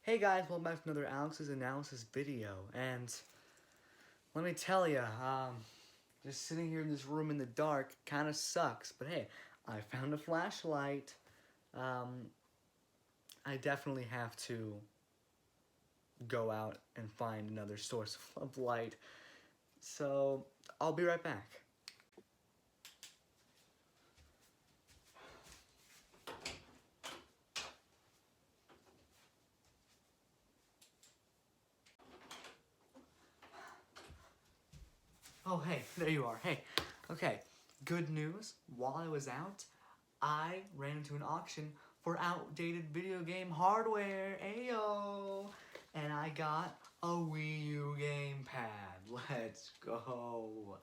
Hey guys, welcome back to another Alex's Analysis video, and let me tell you, just sitting here in this room in the dark kind of sucks, but hey, I found a flashlight. I definitely have to go out and find another source of light, so I'll be right back. Oh, hey, there you are. Hey, okay, good news. While I was out, I ran into an auction for outdated video game hardware. Ayo! And I got a Wii U gamepad. Let's go.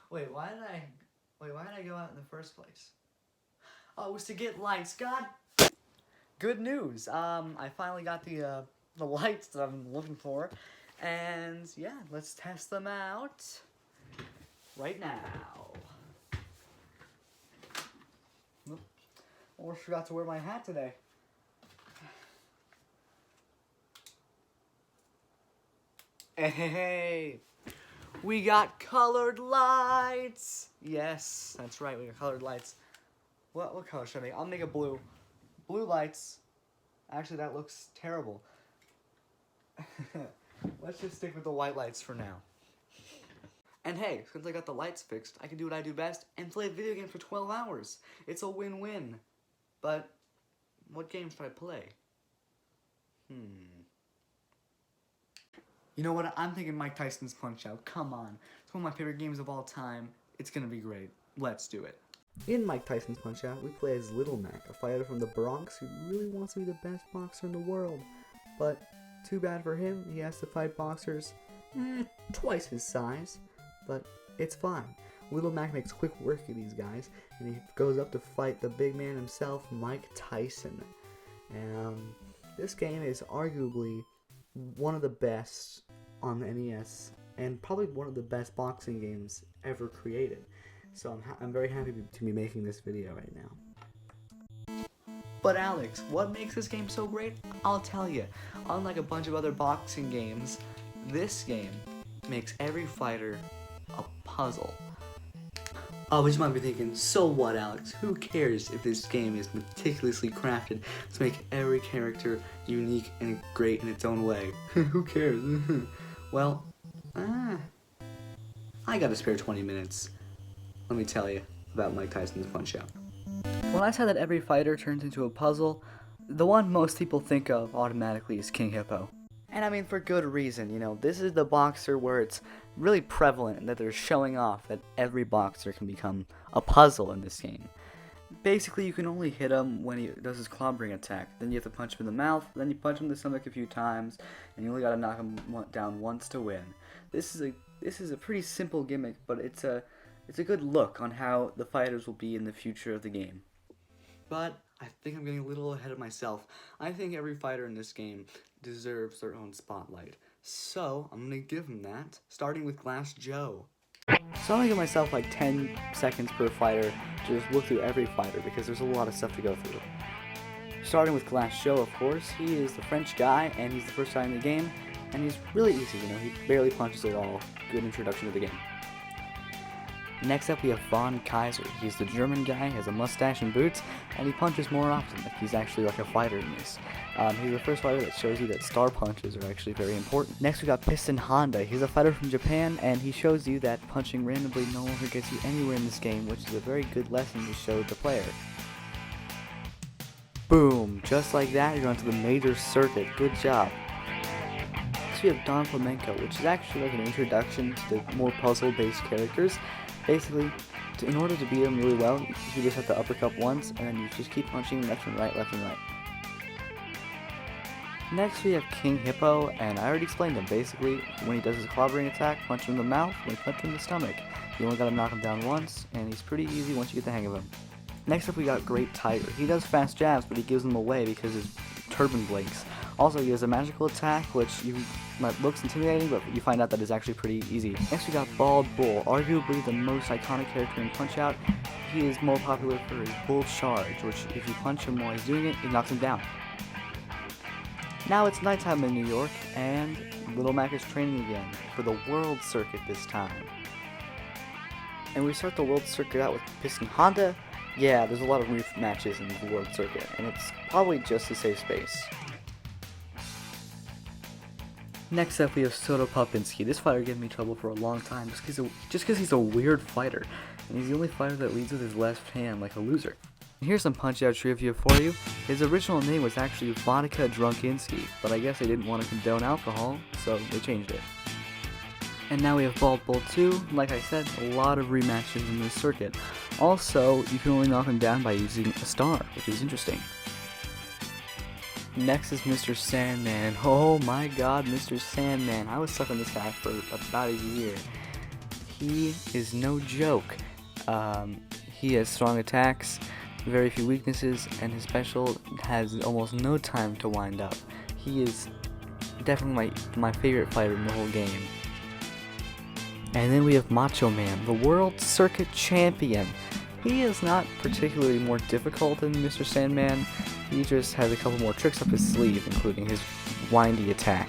Wait, why did I go out in the first place? Oh, it was to get lights. God. Good news. I finally got the lights that I've been looking for. And yeah, let's test them out right now. Oop. Almost forgot to wear my hat today. Hey, we got colored lights. Yes, that's right, we got colored lights. What color should I make? I'll make a blue. Blue lights. Actually, that looks terrible. Let's just stick with the white lights for now. And hey, since I got the lights fixed, I can do what I do best and play a video game for 12 hours. It's a win-win. But what game should I play? You know what? I'm thinking Mike Tysons Punch Out. Come on. It's one of my favorite games of all time. It's gonna be great. Let's do it. In Mike Tysons Punch Out, we play as Little Mac, a fighter from the Bronx who really wants to be the best boxer in the world. But too bad for him, he has to fight boxers twice his size, but it's fine. Little Mac makes quick work of these guys, and he goes up to fight the big man himself, Mike Tyson. And this game is arguably one of the best on the NES, and probably one of the best boxing games ever created. So I'm very happy to be making this video right now. But Alex, what makes this game so great? I'll tell you. Unlike a bunch of other boxing games, this game makes every fighter a puzzle. Oh, but you might be thinking, so what, Alex? Who cares if this game is meticulously crafted to make every character unique and great in its own way? Who cares? Well, I got a spare 20 minutes. Let me tell you about Mike Tysons Punch Out. When I said that every fighter turns into a puzzle, the one most people think of automatically is King Hippo. And I mean, for good reason, you know, this is the boxer where it's really prevalent that they're showing off that every boxer can become a puzzle in this game. Basically, you can only hit him when he does his clobbering attack. Then you have to punch him in the mouth, then you punch him in the stomach a few times, and you only gotta knock him down once to win. This is a pretty simple gimmick, but it's a good look on how the fighters will be in the future of the game. But I think I'm getting a little ahead of myself. I think every fighter in this game deserves their own spotlight. So I'm gonna give them that, starting with Glass Joe. So I'm gonna give myself like 10 seconds per fighter to just look through every fighter because there's a lot of stuff to go through. Starting with Glass Joe, of course, he is the French guy and he's the first guy in the game, and he's really easy, you know, he barely punches at all. Good introduction to the game. Next up we have Von Kaiser. He's the German guy, has a mustache and boots, and he punches more often. Like he's actually like a fighter in this. He's the first fighter that shows you that star punches are actually very important. Next we got Piston Honda. He's a fighter from Japan, and he shows you that punching randomly no longer gets you anywhere in this game, which is a very good lesson to show the player. Boom! Just like that, you're onto the major circuit. Good job. Next we have Don Flamenco, which is actually like an introduction to the more puzzle-based characters. Basically, in order to beat him really well, you just have to uppercut once, and then you just keep punching left and right, left and right. Next we have King Hippo, and I already explained him. Basically, when he does his clobbering attack, punch him in the mouth, when he punch him in the stomach. You only gotta knock him down once, and he's pretty easy once you get the hang of him. Next up we got Great Tiger. He does fast jabs, but he gives them away because his turban blinks. Also, he has a magical attack, which looks intimidating, but you find out that is actually pretty easy. Next we got Bald Bull, arguably the most iconic character in Punch Out. He is more popular for his Bull Charge, which if you punch him while he's doing it, it knocks him down. Now it's nighttime in New York, and Little Mac is training again for the World Circuit this time. And we start the World Circuit out with Piston Honda. Yeah, there's a lot of rematches in the World Circuit, and it's probably just to save space. Next up, we have Soto Popinski. This fighter gave me trouble for a long time just because he's a weird fighter, and he's the only fighter that leads with his left hand like a loser. And here's some Punch-Out trivia for you. His original name was actually Vodka Drunkinski, but I guess they didn't want to condone alcohol, so they changed it. And now we have Bald Bull 2. Like I said, a lot of rematches in this circuit. Also, you can only knock him down by using a star, which is interesting. Next is Mr. Sandman. Oh my god, Mr. Sandman. I was stuck on this guy for about a year. He is no joke. He has strong attacks, very few weaknesses, and his special has almost no time to wind up. He is definitely my favorite fighter in the whole game. And then we have Macho Man, the World Circuit Champion. He is not particularly more difficult than Mr. Sandman. He just has a couple more tricks up his sleeve, including his windy attack.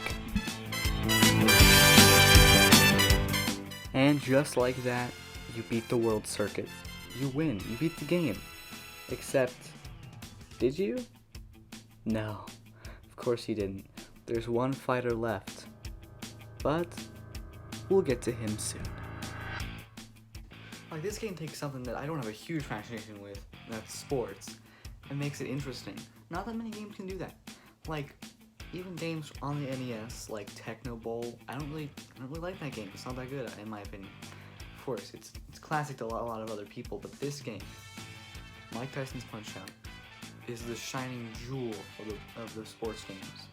And just like that, you beat the World Circuit. You win. You beat the game. Except, did you? No, of course you didn't. There's one fighter left. But we'll get to him soon. Like, this game takes something that I don't have a huge fascination with, that's sports, and makes it interesting. Not that many games can do that. Like, even games on the NES, like Techno Bowl, I don't really like that game. It's not that good, in my opinion. Of course, it's classic to a lot of other people, but this game, Mike Tysons Punch Out, is the shining jewel of the sports games.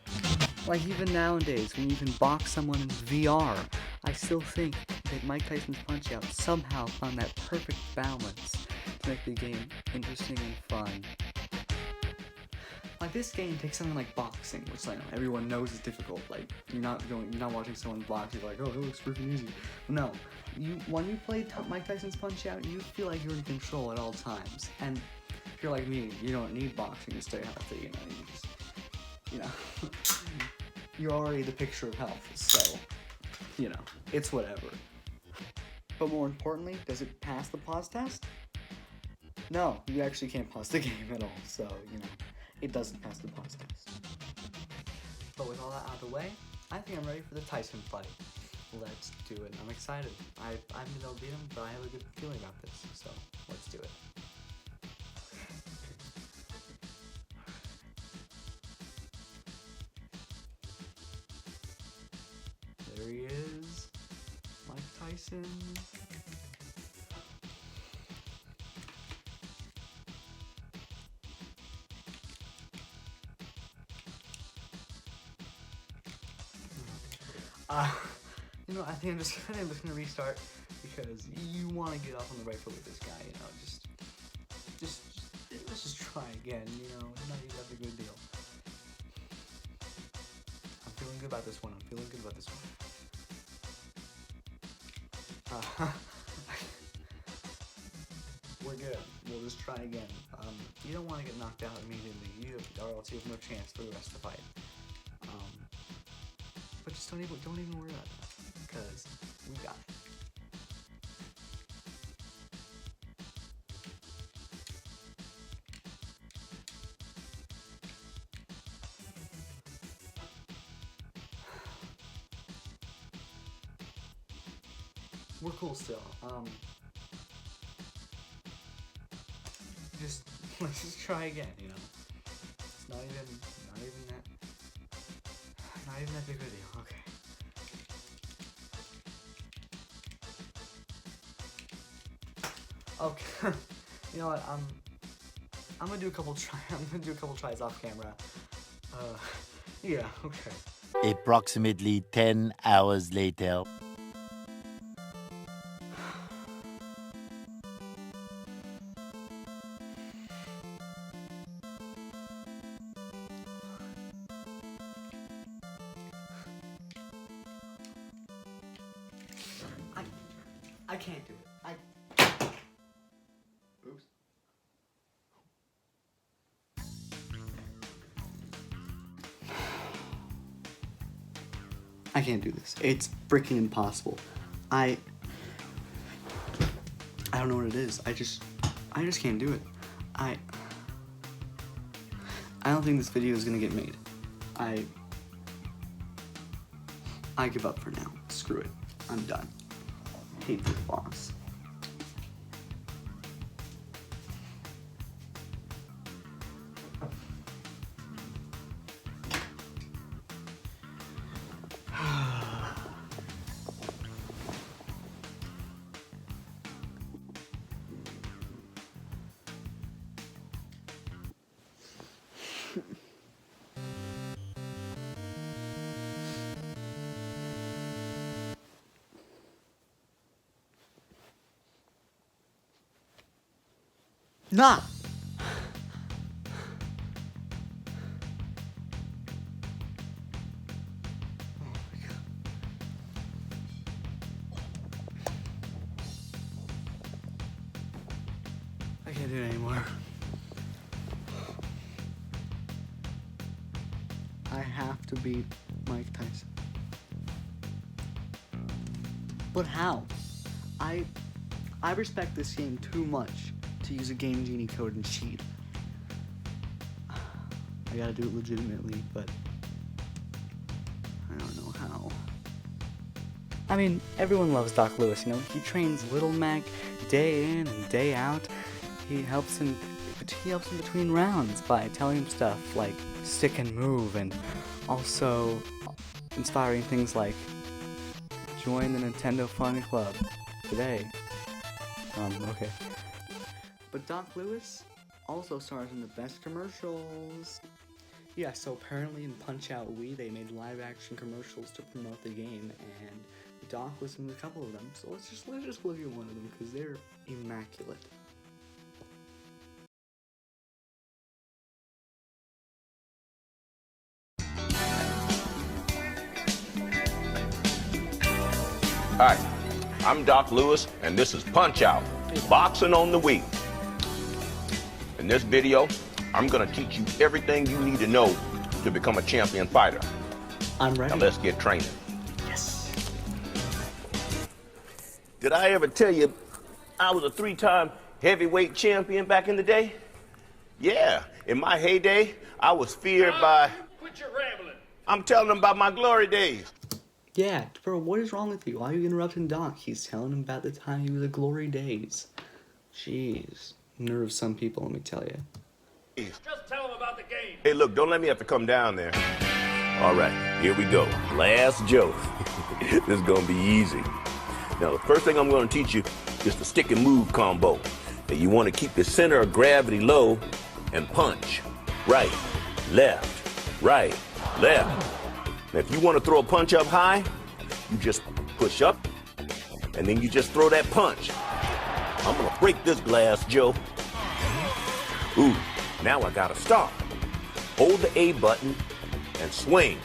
Like, even nowadays, when you can box someone in VR, I still think that Mike Tysons Punch Out somehow found that perfect balance to make the game interesting and fun. Like, this game takes something like boxing, which, like, everyone knows is difficult. Like, you're not watching someone box, you're like, oh, it looks freaking easy. No, when you play Mike Tysons Punch Out, you feel like you're in control at all times. And if you're like me, you don't need boxing to stay healthy, you know, you're already the picture of health, so, it's whatever. But more importantly, does it pass the pause test? No, you actually can't pause the game at all, so, it doesn't pass the pause test. But with all that out of the way, I think I'm ready for the Tyson fight. Let's do it. I'm excited. I haven't been able to beat him, but I have a good feeling about this, so let's do it. There he is, Mike Tyson. I think I'm just gonna restart because you want to get off on the right foot with this guy. Let's just try again. Not even that big of a deal. I'm feeling good about this one. We're good. We'll just try again. You don't want to get knocked out immediately, or else you have no chance for the rest of the fight. But just don't even worry about that, because we got it. We're cool still. Let's just try again, It's not even that big of a deal. Okay. Okay. You know what? I'm gonna do a couple tries off camera. Yeah. Okay. Approximately 10 hours later. I can't do it. Oops. I can't do this. It's freaking impossible. I don't know what it is. I just can't do it. I don't think this video is gonna get made. I give up for now. Screw it. I'm done. Hate this boss. Nah! I can't do it anymore. I have to beat Mike Tyson. But how? I respect this game too much to use a Game Genie code and cheat. I gotta do it legitimately, but I don't know how. I mean, everyone loves Doc Lewis, you know? He trains Little Mac day in and day out. He helps him between rounds by telling him stuff like stick and move, and also inspiring things like join the Nintendo Fun Club today. Okay. But Doc Lewis also stars in the best commercials. Yeah, so apparently in Punch Out Wii they made live action commercials to promote the game, and Doc was in a couple of them. So let's just look at one of them because they're immaculate. Hi, I'm Doc Lewis, and this is Punch Out, boxing on the Wii. In this video, I'm gonna teach you everything you need to know to become a champion fighter. I'm ready. Now let's get training. Yes. Did I ever tell you I was a 3-time heavyweight champion back in the day? Yeah, in my heyday, I was feared by... Quit your rambling. I'm telling them about my glory days. Yeah, bro, what is wrong with you? Why are you interrupting Doc? He's telling him about the time he was at glory days. Jeez. Nerve of some people, let me tell you. Just tell them about the game. Hey, look, don't let me have to come down there. All right, here we go. Last joke. This is gonna be easy. Now, the first thing I'm gonna teach you is the stick and move combo. Now, you wanna keep the center of gravity low and punch. Right, left, right, left. Now, if you wanna throw a punch up high, you just push up, and then you just throw that punch. I'm gonna break this glass, Joe. Ooh, now I gotta stop. Hold the A button and swing.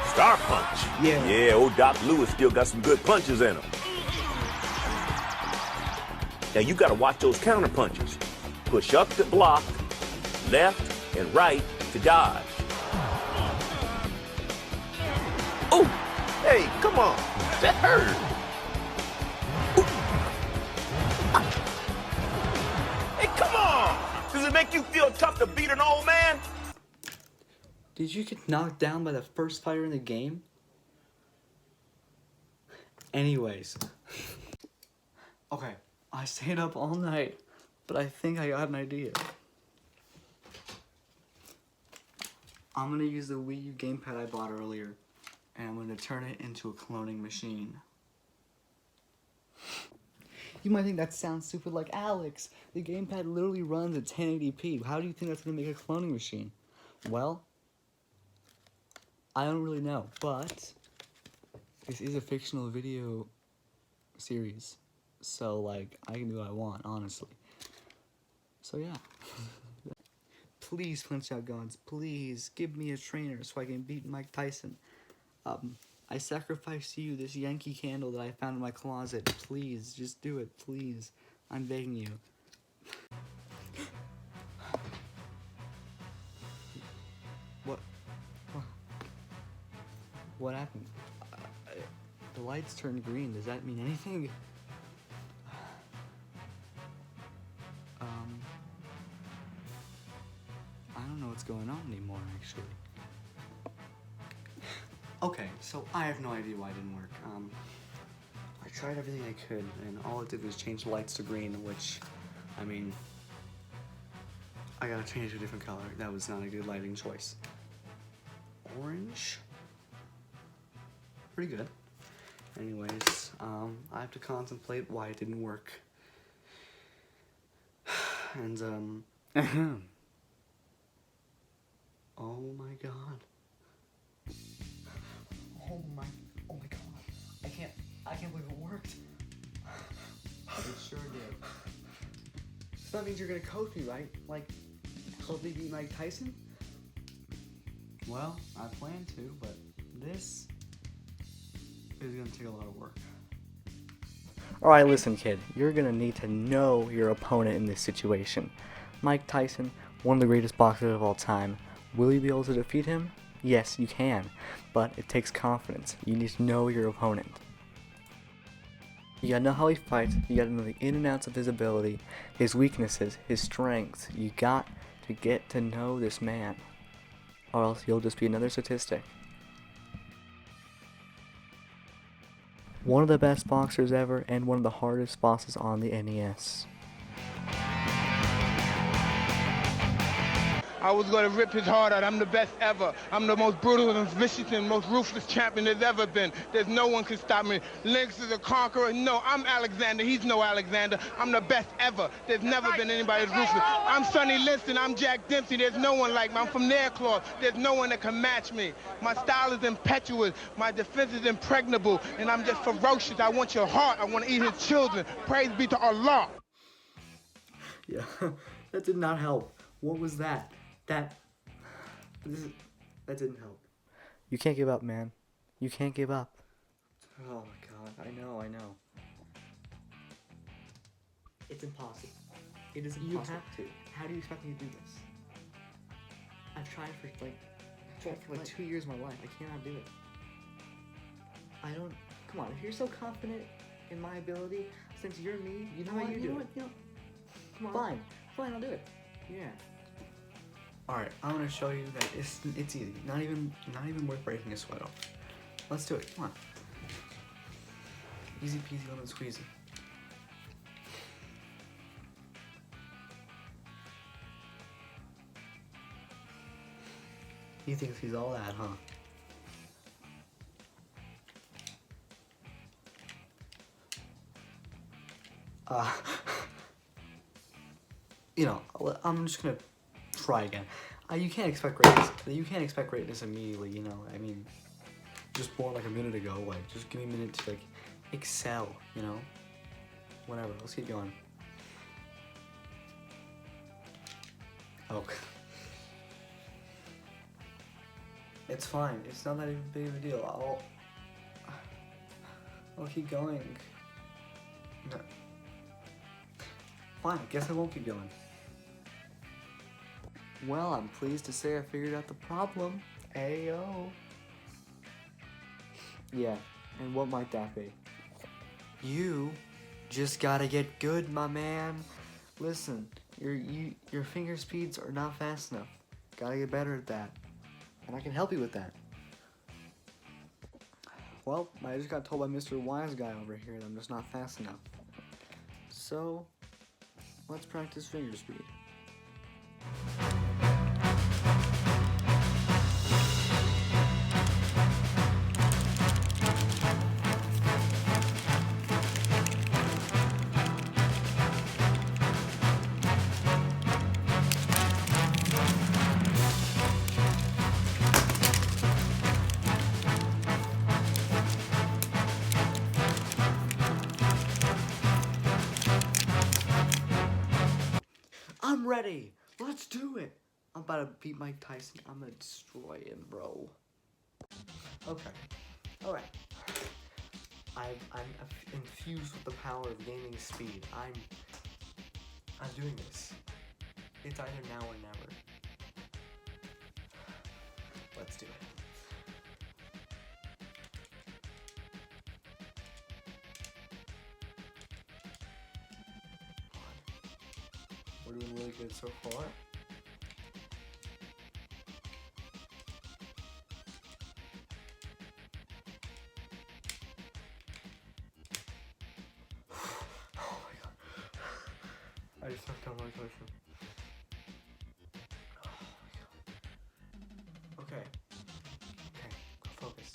Star punch. Yeah. Yeah, old Doc Lewis still got some good punches in him. Now you gotta watch those counter punches. Push up to block, left and right to dodge. Ooh, hey, come on, that hurt. Hey, come on! Does it make you feel tough to beat an old man? Did you get knocked down by the first fighter in the game? Anyways. Okay, I stayed up all night, but I think I got an idea. I'm gonna use the Wii U gamepad I bought earlier, and I'm gonna turn it into a cloning machine. You might think that sounds stupid, like, Alex, the gamepad literally runs at 1080p. How do you think that's gonna make a cloning machine? Well, I don't really know, but this is a fictional video series, so, like, I can do what I want, honestly. So, yeah. Please, Punch Out Gods, please give me a trainer so I can beat Mike Tyson. I sacrifice to you this Yankee candle that I found in my closet. Please, just do it, please. I'm begging you. What? What happened? The lights turned green. Does that mean anything? I don't know what's going on anymore, actually. Okay, so I have no idea why it didn't work. I tried everything I could, and all it did was change the lights to green, which, I mean, I gotta change to a different color. That was not a good lighting choice. Orange? Pretty good. Anyways, I have to contemplate why it didn't work. And, oh my god. Oh my god. I can't believe it worked. It sure did. So that means you're gonna coach me, right? Like, help me beat Mike Tyson? Well, I plan to, but this is gonna take a lot of work. Alright, listen, kid. You're gonna need to know your opponent in this situation. Mike Tyson, one of the greatest boxers of all time. Will you be able to defeat him? Yes, you can, but it takes confidence. You need to know your opponent. You gotta know how he fights, you gotta know the in and outs of his ability, his weaknesses, his strengths. You got to get to know this man, or else you'll just be another statistic. One of the best boxers ever, and one of the hardest bosses on the NES. I was going to rip his heart out. I'm the best ever. I'm the most brutal and vicious and most ruthless champion there's ever been. There's no one can stop me. Lynx is a conqueror. No, I'm Alexander. He's no Alexander. I'm the best ever. There's never been anybody as ruthless. I'm Sonny Liston. I'm Jack Dempsey. There's no one like me. I'm from Nairclaw. There's no one that can match me. My style is impetuous. My defense is impregnable. And I'm just ferocious. I want your heart. I want to eat his children. Praise be to Allah. Yeah, that did not help. What was that? That didn't help. You can't give up, man. You can't give up. Oh my god, I know. It's impossible. It is impossible. You have to. How do you expect me to do this? I've tried for like 2 years of my life. I cannot do it. Come on, if you're so confident in my ability, since you're me, you know how you do it. Come on. Fine, I'll do it. Yeah. Alright, I'm gonna show you that it's easy. Not even worth breaking a sweat off. Let's do it. Come on. Easy peasy lemon squeezy. He thinks he's all that, huh? I'm just gonna try again. You can't expect greatness. You can't expect greatness immediately. I mean, just born like a minute ago. Like, just give me a minute to excel. Whatever. Let's keep going. Okay. It's fine. It's not that even big of a deal. I'll keep going. No. Fine. I guess I won't keep going. Well, I'm pleased to say I figured out the problem. Ayo. Yeah, and what might that be? You just gotta get good, my man. Listen, your finger speeds are not fast enough. Gotta get better at that. And I can help you with that. Well, I just got told by Mr. Wise Guy over here that I'm just not fast enough. So, let's practice finger speed. I'm ready. Let's do it. I'm about to beat Mike Tyson. I'm gonna destroy him, bro. Okay. All right. I'm infused with the power of gaining speed. I'm doing this. It's either now or never. Let's do it. We're doing really good so far. Oh my god. I just sucked down Mike Tyson. Oh my god. Okay. Okay, focus.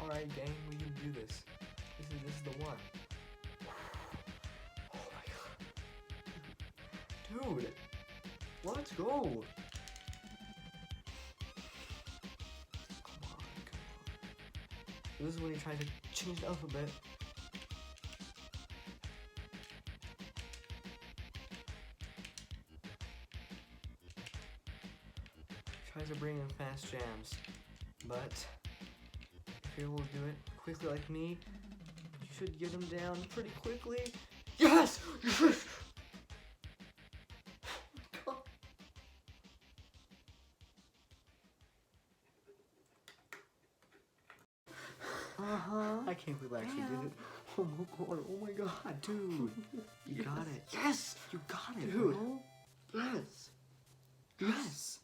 Alright, gang, we can do this. This is the one. Oh my god. Dude! Let's go! Come on. This is when he tries to change it up a bit. Tries to bring in fast jams, but if you're able to do it quickly like me, you should get him down pretty quickly. Yes! Yes! I can't believe I actually did it. Oh my god, dude. You got it. Yes! You got it, dude. Bro. Yes. Yes.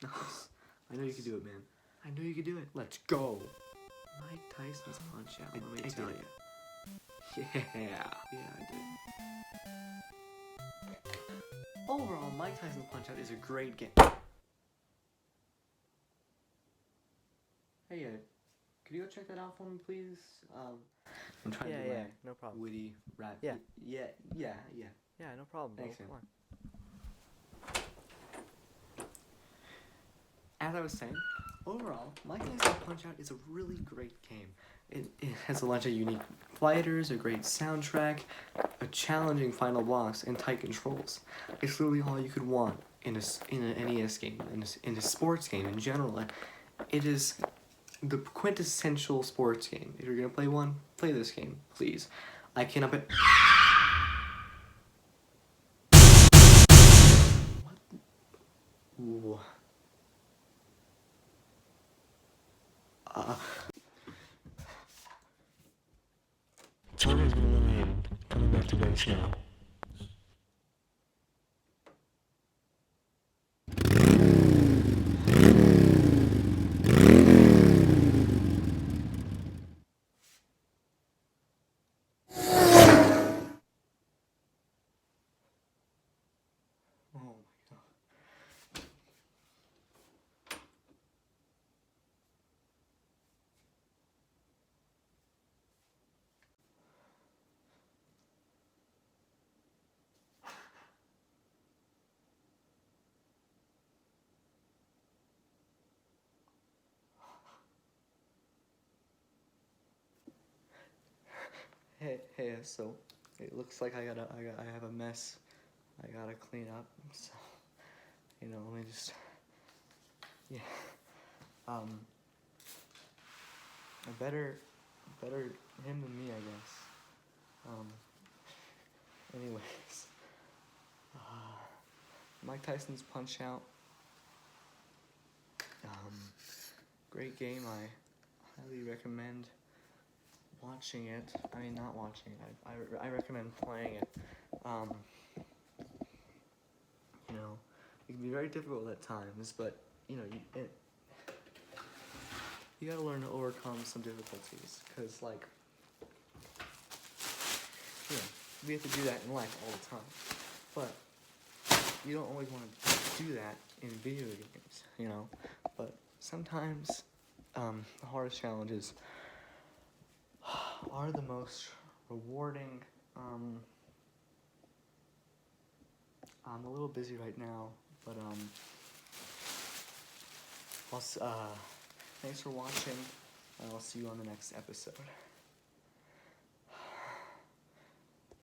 Nice. I know you can do it, man. I know you can do it. Let's go. Mike Tysons Punch Out. Let me tell you. Yeah. Yeah, I did. Overall, Mike Tysons Punch Out is a great game. Hey, could you go check that out for me, please? I'm trying to do my no problem. witty rap. Yeah. Yeah, no problem, bro. Thanks, man. Come on. As I was saying, overall, Mike Tysons Punch Out is a really great game. It has a bunch of unique fighters, a great soundtrack, a challenging final boss, and tight controls. It's literally all you could want in an NES game, in a sports game in general. It is the quintessential sports game. If you're gonna play one, play this game, please. I cannot put. What? Ooh. Tony's been eliminated. Coming back to base now. Oh my god. Hey, so it looks like I have a mess I gotta clean up, so, let me just, a better him than me, I guess. Anyways, Mike Tysons Punch Out, great game. I highly recommend watching it. I mean, not watching it. I recommend playing it. It can be very difficult at times, but you gotta learn to overcome some difficulties, because we have to do that in life all the time. But you don't always want to do that in video games, But sometimes the hardest challenges are the most rewarding. I'm a little busy right now, but thanks for watching, and I'll see you on the next episode.